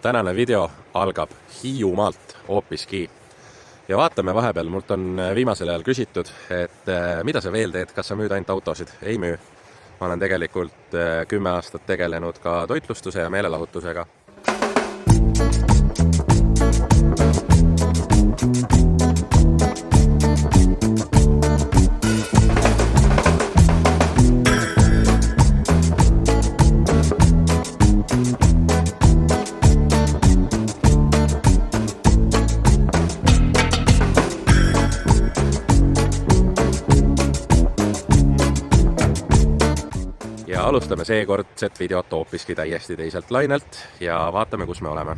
tänane video algab Hiiumaalt hoopiski. Ja vaatame vahepeal, mult on viimasel ajal küsitud, et mida sa veel teed, kas sa müüd ainult autosid? Ei müü. Ma olen tegelikult 10 aastat tegelenud ka toitlustuse ja meelelahutusega. Ja alustame seekordset videot hoopiski täiesti teiselt lainelt ja vaatame, kus me oleme.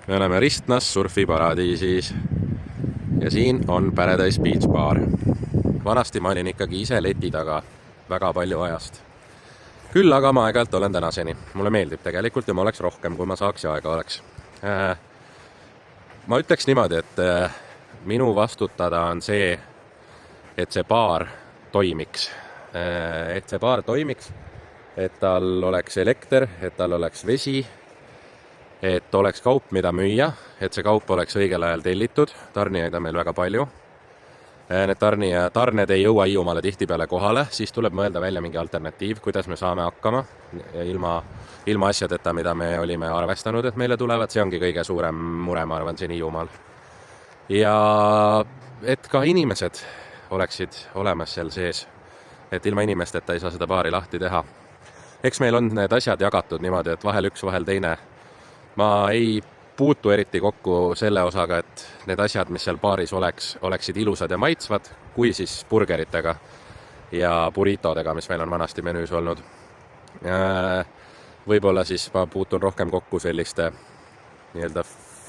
Me oleme Ristnas surfiparadiisis ja siin on Paradise Beach Bar. Vanasti ma olin ikkagi ise leti taga väga palju ajast. Küll aga ma aeg-ajalt olen tänaseni. Mulle meeldib tegelikult ja ma oleks rohkem, kui ma saaks ja aega oleks. Ma ütleks niimoodi, et minu vastutada on see, et see baar toimiks. Et see baar toimiks, et tal oleks elekter, et tal oleks vesi, et oleks kaup, mida müüa, et see kaup oleks õigel ajal tellitud. Tarnijaid on meil väga palju. Need tarned ei jõua Hiiumaale tihtipeale kohale, siis tuleb mõelda välja mingi alternatiiv, kuidas me saame hakkama ilma asjadeta, mida me olime arvestanud, et meile tulevad. See ongi kõige suurem mure, ma arvan, siin Hiiumaal. Ja et ka inimesed oleksid olemas seal sees, et ilma inimesteta ei saa seda baari lahti teha. Eks meil on need asjad jagatud niimoodi, et vahel üks, vahel teine. Ma ei puutu eriti kokku selle osaga, et need asjad, mis seal baaris oleksid ilusad ja maitsvad, kui siis burgeritega ja burritodega, mis meil on vanasti menüüs olnud. Võib-olla siis ma puutun rohkem kokku selliste nii-öelda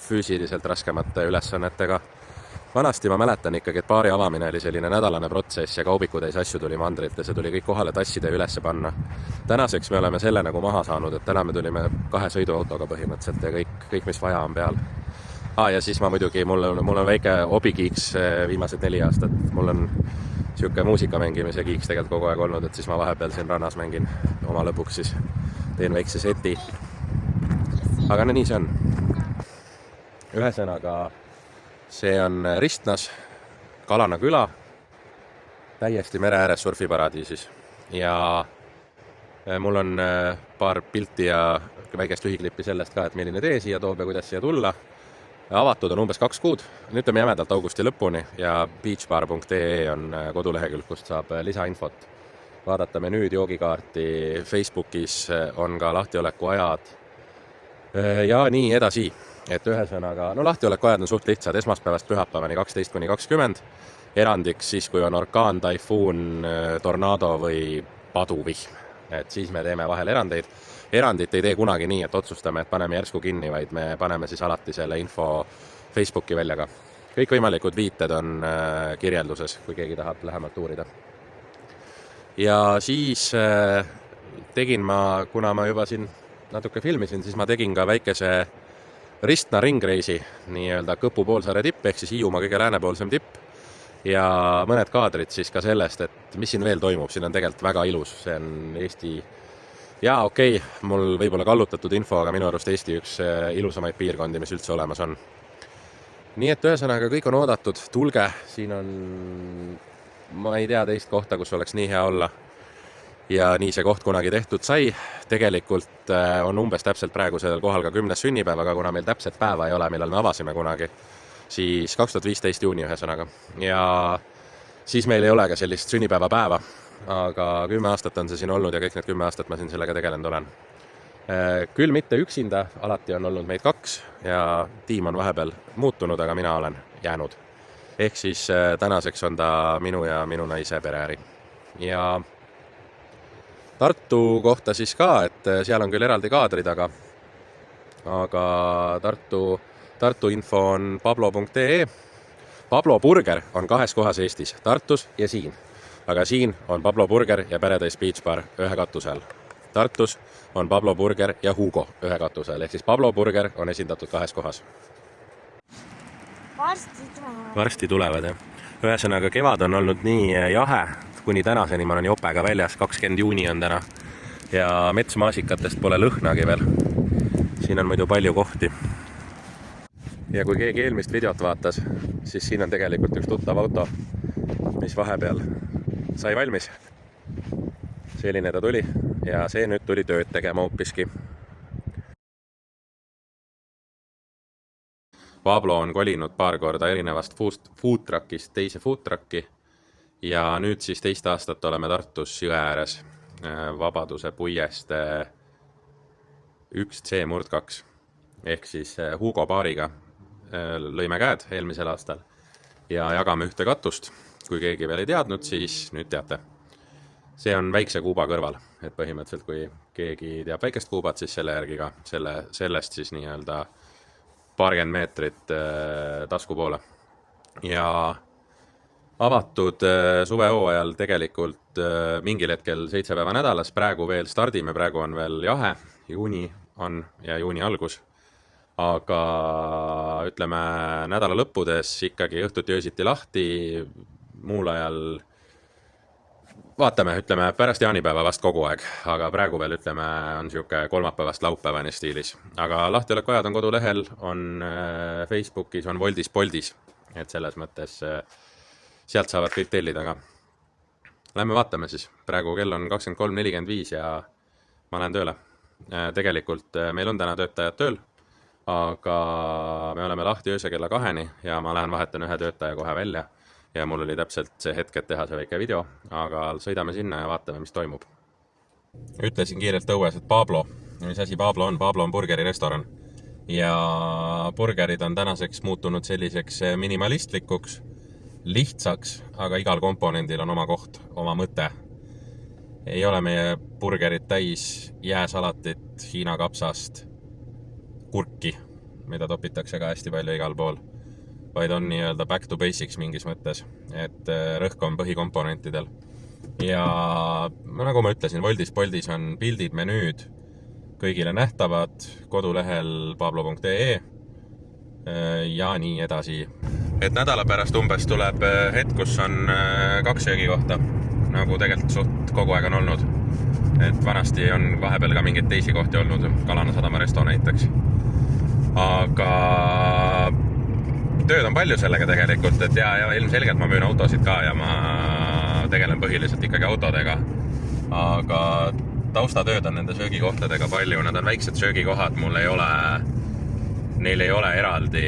füüsiliselt raskemate ülesannetega. Vanasti ma mäletan ikkagi, et baari avamine oli selline nädalane protsess ja kaubikutäis asju tuli mandrilt ja see tuli kõik kohale tassida ja ülesse panna. Tänaseks me oleme selle nagu maha saanud, et täna me tulime 2 sõiduautoga põhimõtteliselt ja kõik mis vaja on peal. Ja siis ma muidugi, mul on väike hobikiiks viimased 4 aastat. Mul on siuke muusika mängimise kiiks tegelikult kogu aeg olnud, et siis ma vahepeal siin rannas mängin oma lõpuks siis teen väikse seti. Aga nii see on. Ühesõnaga, see on Ristnas, Kalana küla, täiesti mere ääres surfiparadiisis. Ja mul on paar pilti ja väikest lühiklippi sellest ka, et milline tee siia toob ja kuidas siia tulla. Avatud on umbes 2 kuud, nüüd on jämedalt augusti lõpuni ja beachbar.ee on kodulehekülg, kust saab lisainfot. Vaadata menüüd, joogikaarti, Facebookis on ka lahtioleku ajad ja nii edasi. Et ühesõnaga, lahtioleku ajad on suht lihtsad, esmaspäevast pühapäevani 12–20, erandiks siis, kui on orkaan, taifuun, tornado või paduvihm. Et siis me teeme vahel erandeid. Erandit ei tee kunagi nii, et otsustame, et paneme järsku kinni, vaid me paneme siis alati selle info Facebooki välja ka. Kõik võimalikud viited on kirjelduses, kui keegi tahab lähemalt uurida. Ja siis tegin ma, kuna ma juba siin natuke filmisin, siis ma tegin ka väikese Ristna ringreisi, nii-öelda Kõpu poolsaare tipp, ehk siis Hiiumaa kõige läänepoolsem tipp. Ja mõned kaadrid siis ka sellest, et mis siin veel toimub. Siin on tegelikult väga ilus. See on Eesti, mul võib-olla kallutatud info, aga minu arust Eesti üks ilusamaid piirkondi, mis üldse olemas on. Nii et ühesõnaga kõik on oodatud. Tulge, siin on, ma ei tea teist kohta, kus oleks nii hea olla. Ja nii see koht kunagi tehtud sai. Tegelikult on umbes täpselt praegu sellel kohal ka 10. sünnipäev, aga kuna meil täpselt päeva ei ole, millal me avasime kunagi, siis 2015 juuni ühesõnaga. Ja siis meil ei ole ka sellist sünnipäeva päeva, aga 10 aastat on see siin olnud ja kõik need 10 aastat ma siin sellega tegelenud olen. Küll mitte üksinda, alati on olnud meid 2 ja tiim on vahepeal muutunud, aga mina olen jäänud. Ehk siis tänaseks on ta minu ja minu naise pereäri. Ja Tartu kohta siis ka, et seal on küll eraldi kaadrid, aga Tartu info on pablo.ee. Pablo Burger on 2 kohas Eestis, Tartus ja siin. Aga siin on Pablo Burger ja Paradise Beach Bar ühe katusel. Tartus on Pablo Burger ja Hugo ühe katusel. Ehk siis Pablo Burger on esindatud 2 kohas. Varsti tulevad. Varsti tulevad, jah. Ühesõnaga, kevad on olnud nii jahe, kuni tänaseni ma olen jopega väljas, 20 juuni on täna ja metsmaasikatest pole lõhnagi veel. Siin on muidu palju kohti. Ja kui keegi eelmist videot vaatas, siis siin on tegelikult üks tuttav auto, mis vahepeal sai valmis. Selline ta tuli ja see nüüd tuli tööd tegema hoopiski. Pablo on kolinud paar korda erinevast food truckist teise food trucki ja nüüd siis teist aastat oleme Tartus jõe ääres Vabaduse puieste 1C/2 ehk siis Hugo baariga lõime käed eelmisel aastal ja jagame ühte katust. Kui keegi veel ei teadnud, siis nüüd teate. See on väikse Kuuba kõrval, et põhimõtteliselt kui keegi teab väikest Kuubat, siis selle järgi ka sellest siis nii-öelda paarkümmend meetrit tasku poole. Ja avatud suvehooajal tegelikult mingil hetkel 7 päeva nädalas, praegu veel stardime, praegu on veel jahe, juuni on ja juuni algus. Aga ütleme nädala lõppudes ikkagi õhtuti öösiti lahti, muul ajal vaatame, ütleme pärast jaanipäeva vast kogu aeg, aga praegu veel ütleme on siuke kolmapäevast laupäevani stiilis. Aga lahtiolekuajad on kodulehel, on Facebookis, on Woldis, Boltis, et selles mõttes sealt saavad kõik tellida ka. Lähme vaatame siis, praegu kell on 23:45 ja ma lähen tööle. Tegelikult meil on täna töötajad tööl, aga me oleme lahti ööse kella 2-ni ja ma lähen vahetan ühe töötaja kohe välja. Ja mul oli täpselt see hetk, et teha see väike video, aga sõidame sinna ja vaatame, mis toimub. Ütlesin kiirelt õues, et Pablo, mis asi Pablo on burgerirestoran. Ja burgerid on tänaseks muutunud selliseks minimalistlikuks, lihtsaks, aga igal komponendil on oma koht, oma mõte. Ei ole meie burgerid täis jääsalatit, Hiina kapsast, kurki, mida topitakse ka hästi palju igal pool. Vaid on nii-öelda back to basics mingis mõttes, et rõhk on põhikomponentidel. Ja nagu ma ütlesin, Woldis, Boltis on pildid, menüüd kõigile nähtavad kodulehel pablo.ee ja nii edasi. Et nädala pärast umbes tuleb hetk, kus on 2 söögikohta, nagu tegelikult suht kogu aeg on olnud. Et vanasti on vahepeal ka mingeid teisi kohti olnud, Kalana Sadama resto näiteks. Aga tööd on palju sellega tegelikult, et ja ilmselgelt ma müün autosid ka ja ma tegelen põhiliselt ikkagi autodega. Aga taustatööd on nende söögikohtadega palju, nad on väiksed söögikohad, neil ei ole eraldi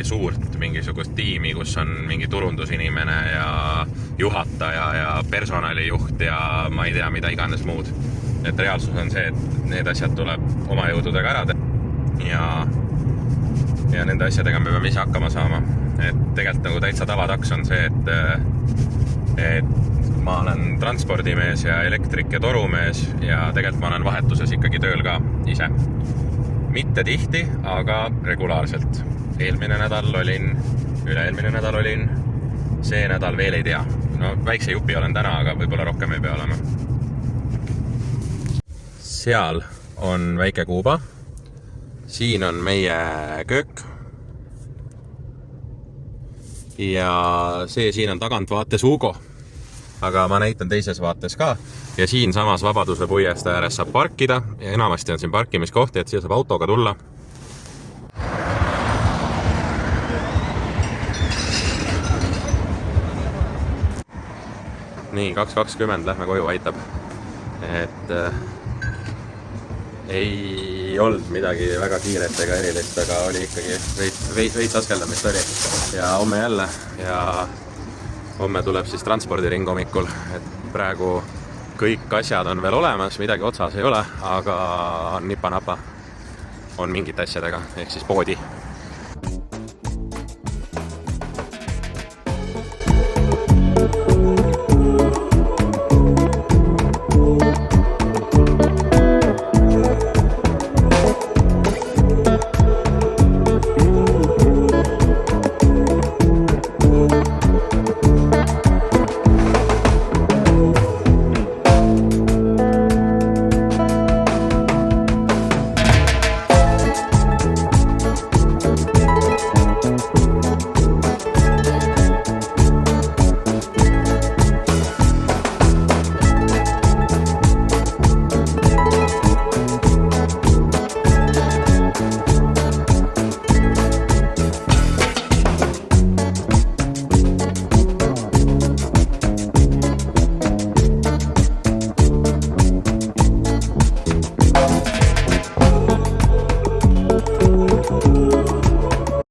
suurt mingisugust tiimi, kus on mingi turundusinimene ja juhataja ja personalijuht ja ma ei tea, mida iganes muud. Et reaalsus on see, et need asjad tuleb oma jõududega ära teha ja nende asjadega me peame ise hakkama saama. Et tegelikult nagu täitsa tavataks on see, et ma olen transpordimees ja elektrik ja torumees ja tegelikult ma olen vahetuses ikkagi tööl ka ise. Mitte tihti, aga regulaarselt. Eelmine nädal olin, üle-eelmine nädal olin, see nädal veel ei tea. No väikse jupi olen täna, aga võib-olla rohkem ei pea olema. Seal on väike Kuuba. Siin on meie köök ja see siin on tagantvaates Hugo, aga ma näitan teises vaates ka ja siin samas Vabaduse puieste ääres saab parkida ja enamasti on siin parkimiskohti, et siia saab autoga tulla. Nii, 2:20 lähme koju, aitab, et ei olnud midagi väga kiiret ega erilist, aga oli ikkagi veits askeldamist oli. Ja homme jälle ja homme tuleb siis transpordiring hommikul, et praegu kõik asjad on veel olemas, midagi otsas ei ole, aga nipa-napa on mingite asjadega, ehk siis poodi.